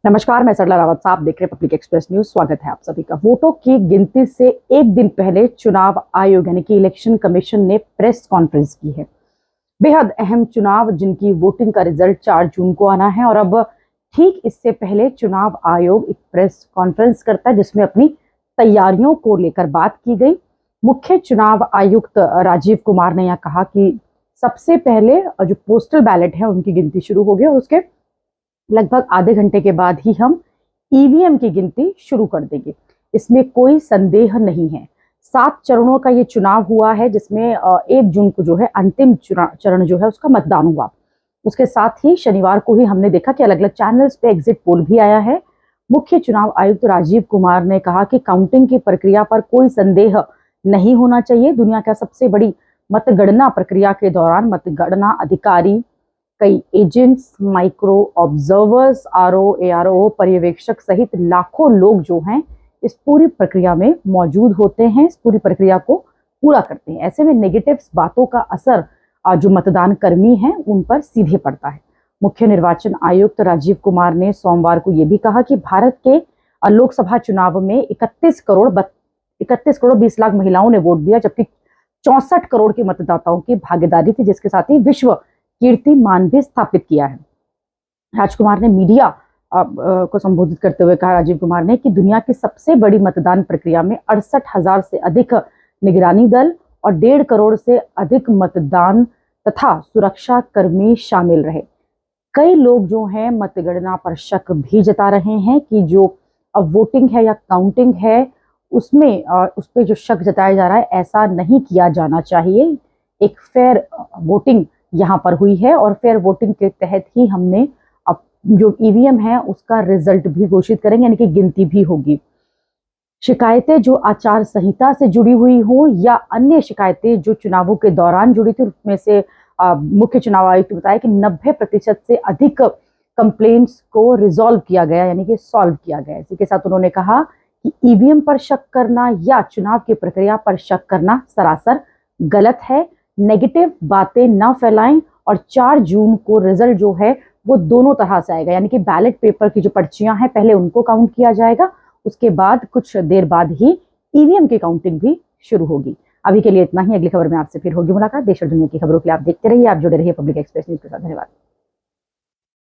नमस्कार, मैं सरला रावत साहब देख रहे हैं पब्लिक एक्सप्रेस न्यूज। स्वागत है आप सभी का। वोटों की गिनती से एक दिन पहले चुनाव आयोग यानी कि इलेक्शन कमीशन ने प्रेस कॉन्फ्रेंस की है। बेहद अहम चुनाव जिनकी वोटिंग का रिजल्ट 4 जून को आना है और अब ठीक इससे पहले चुनाव आयोग एक प्रेस कॉन्फ्रेंस करता है जिसमें अपनी तैयारियों को लेकर बात की गई। मुख्य चुनाव आयुक्त राजीव कुमार ने यह कहा कि सबसे पहले जो पोस्टल बैलेट है उनकी गिनती शुरू होगी और उसके लगभग आधे घंटे के बाद ही हम ईवीएम की गिनती शुरू कर देंगे। इसमें कोई संदेह नहीं है। 7 चरणों का ये चुनाव हुआ है जिसमें 1 जून को जो है अंतिम चरण जो है उसका मतदान हुआ। उसके साथ ही शनिवार को ही हमने देखा कि अलग अलग चैनल्स पे एग्जिट पोल भी आया है। मुख्य चुनाव आयुक्त राजीव कुमार ने कहा कि काउंटिंग की प्रक्रिया पर कोई संदेह नहीं होना चाहिए। दुनिया का सबसे बड़ी मतगणना प्रक्रिया के दौरान मतगणना अधिकारी, कई agents, micro observers, RO, ARO, पर्यवेक्षक सहित लाखों लोग जो हैं इस पूरी प्रक्रिया में मौजूद होते हैं, इस पूरी प्रक्रिया को पूरा करते हैं। ऐसे में नेगेटिव बातों का असर जो मतदान कर्मी हैं उन पर सीधे पड़ता है। मुख्य निर्वाचन आयुक्त राजीव कुमार ने सोमवार को यह भी कहा कि भारत के लोकसभा चुनाव में 31 करोड़ 20 लाख महिलाओं ने वोट दिया, जबकि 64 करोड़ के मतदाताओं की भागीदारी थी, जिसके साथ ही विश्व कीर्तिमान भी स्थापित किया है। राजकुमार ने मीडिया को संबोधित करते हुए कहा, राजीव कुमार ने, कि दुनिया की सबसे बड़ी मतदान प्रक्रिया में 68,000 से अधिक निगरानी दल और 1.5 करोड़ से अधिक मतदान तथा सुरक्षा कर्मी शामिल रहे। कई लोग जो हैं मतगणना पर शक भी जता रहे हैं कि जो अब वोटिंग है या काउंटिंग है उसमें उस पर जो शक जताया जा रहा है ऐसा नहीं किया जाना चाहिए। एक फेयर वोटिंग यहाँ पर हुई है और फेयर वोटिंग के तहत ही हमने अब जो ईवीएम है उसका रिजल्ट भी घोषित करेंगे, यानी कि गिनती भी होगी। शिकायतें जो आचार संहिता से जुड़ी हुई हो या अन्य शिकायतें जो चुनावों के दौरान जुड़ी थी, उसमें से मुख्य चुनाव आयुक्त ने बताया कि 90% से अधिक कंप्लेंट्स को रिजॉल्व किया गया, यानी कि सॉल्व किया गया। इसी के साथ उन्होंने कहा कि ईवीएम पर शक करना या चुनाव की प्रक्रिया पर शक करना सरासर गलत है। नेगेटिव बातें ना फैलाएं और 4 जून को रिजल्ट जो है वो दोनों तरह से आएगा, यानी कि बैलेट पेपर की जो पर्चियां हैं पहले उनको काउंट किया जाएगा, उसके बाद कुछ देर बाद ही ईवीएम की काउंटिंग भी शुरू होगी। अभी के लिए इतना ही। अगली खबर में आपसे फिर होगी मुलाकात। देश और दुनिया की खबरों के लिए आप देखते रहिए, आप जुड़े रहिए पब्लिक एक्सप्रेस न्यूज के साथ। धन्यवाद।